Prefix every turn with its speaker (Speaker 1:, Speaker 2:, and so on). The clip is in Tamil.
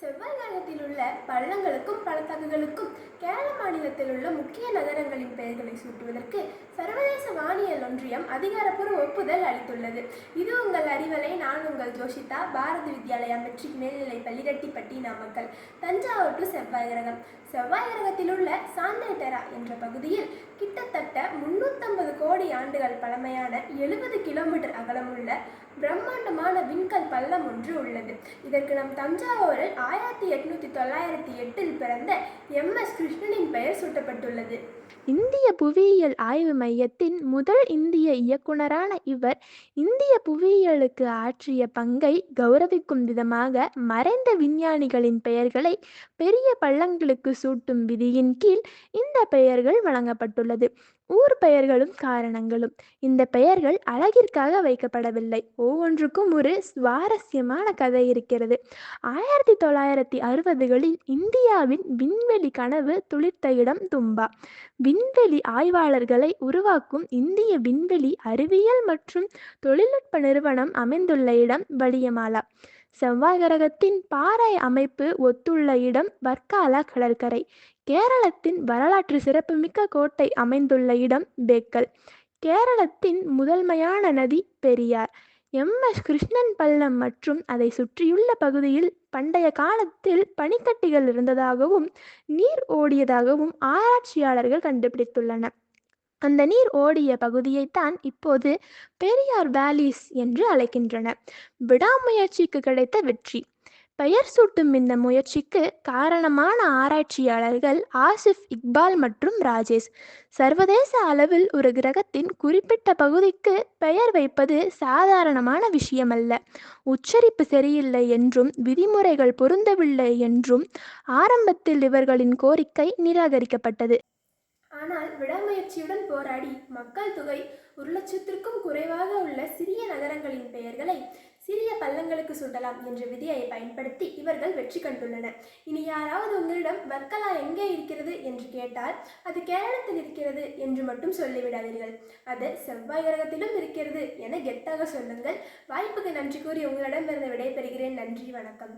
Speaker 1: செவ்வாய் கிரகத்தில் உள்ள பள்ளங்களுக்கும் பள்ளத்தாக்குகளுக்கும் கேரள மாநிலத்தில் உள்ள முக்கிய நகரங்களின் பெயர்களை சூட்டுவதற்கு சர்வதேச வானியல் ஒன்றியம் அதிகாரப்பூர்வ ஒப்புதல் அளித்துள்ளது. இது உங்கள் அறிவலை. நான் உங்கள் ஜோஷிதா. பாரதி வித்யாலயா மெட்ரிக் மேல்நிலை பள்ளிரெட்டிப்பட்டி, நாமக்கல். தஞ்சாவூர் டு செவ்வாய் கிரகம். செவ்வாய் கிரகத்தில் உள்ள சாந்தேட்டரா என்ற பகுதியில் கிட்டத்தட்ட 350 கோடி ஆண்டுகள் பழமையான 70 கிலோமீட்டர் அகலமுள்ள பிரம்மாண்டமான விண்கல் பள்ளம் ஒன்று உள்ளது. இதற்கு நம் தஞ்சாவூரில் 1898 பிறந்த MS கிருஷ்ணனின் பெயர் சூட்டப்பட்டுள்ளது.
Speaker 2: இந்திய புவியியல் ஆய்வு மையத்தின் முதல் இந்திய இயக்குனரான இவர் இந்திய புவியியலுக்கு ஆற்றிய பங்கை கௌரவிக்கும் விதமாக மறைந்த விஞ்ஞானிகளின் பெயர்களை பெரிய பள்ளங்களுக்கு சூட்டும் விதியின் கீழ் இந்த பெயர்கள் வழங்கப்பட்டுள்ளது. ஊர் பெயர்களும் காரணங்களும். இந்த பெயர்கள் அழகிற்காக வைக்கப்படவில்லை. ஒவ்வொன்றுக்கும் ஒரு சுவாரஸ்யமான கதை இருக்கிறது. 1960களில் இந்தியாவின் விண்வெளி கனவு துளிர்த்த இடம் தும்பா. விண்வெளி ஆய்வாளர்களை உருவாக்கும் இந்திய விண்வெளி அறிவியல் மற்றும் தொழில்நுட்ப நிறுவனம் அமைந்துள்ள இடம் வலியமாலா. செவ்வாய் கிரகத்தின் பாறை அமைப்பு ஒத்துள்ள இடம் வர்க்காலா கடற்கரை. கேரளத்தின் வரலாற்று சிறப்புமிக்க கோட்டை அமைந்துள்ள இடம் பேக்கல். கேரளத்தின் முதன்மையான நதி பெரியார். MS கிருஷ்ணன் பள்ளம் மற்றும் அதை சுற்றியுள்ள பகுதியில் பண்டைய காலத்தில் பனிக்கட்டிகள் இருந்ததாகவும் நீர் ஓடியதாகவும் ஆராய்ச்சியாளர்கள் கண்டுபிடித்துள்ளனர். அந்த நீர் ஓடிய பகுதியைத்தான் இப்போது பெரியார் வேலிஸ் என்று அழைக்கின்றனர். விடாமுயற்சிக்கு கிடைத்த வெற்றி. பெயர் சூட்டும் இந்த முயற்சிக்கு காரணமான ஆராய்ச்சியாளர்கள் ஆசிஃப் இக்பால் மற்றும் ராஜேஷ். சர்வதேச அளவில் ஒரு கிரகத்தின் குறிப்பிட்ட பகுதிக்கு பெயர் வைப்பது சாதாரணமான விஷயமல்ல. உச்சரிப்பு சரியில்லை என்றும் விதிமுறைகள் பொருந்தவில்லை என்றும் ஆரம்பத்தில் இவர்களின் கோரிக்கை நிராகரிக்கப்பட்டது.
Speaker 1: ஆனால் விடாமுயற்சியுடன் போராடி மக்கள் தொகை 1,00,000க்கும் குறைவாக உள்ள சிறிய நகரங்களின் பெயர்களை சிறிய பள்ளங்களுக்கு சூட்டலாம் என்ற விதியை பயன்படுத்தி இவர்கள் வெற்றி கண்டுள்ளனர். இனி யாராவது உங்களிடம் வர்க்கலா எங்கே இருக்கிறது என்று கேட்டால் அது கேரளத்தில் இருக்கிறது என்று மட்டும் சொல்லிவிடாதீர்கள். அது செவ்வாய் கிரகத்திலும் இருக்கிறது என கெத்தாக சொல்லுங்கள். வாய்ப்புக்கு நன்றி கூறி உங்களிடமிருந்து விடைபெறுகிறேன். நன்றி, வணக்கம்.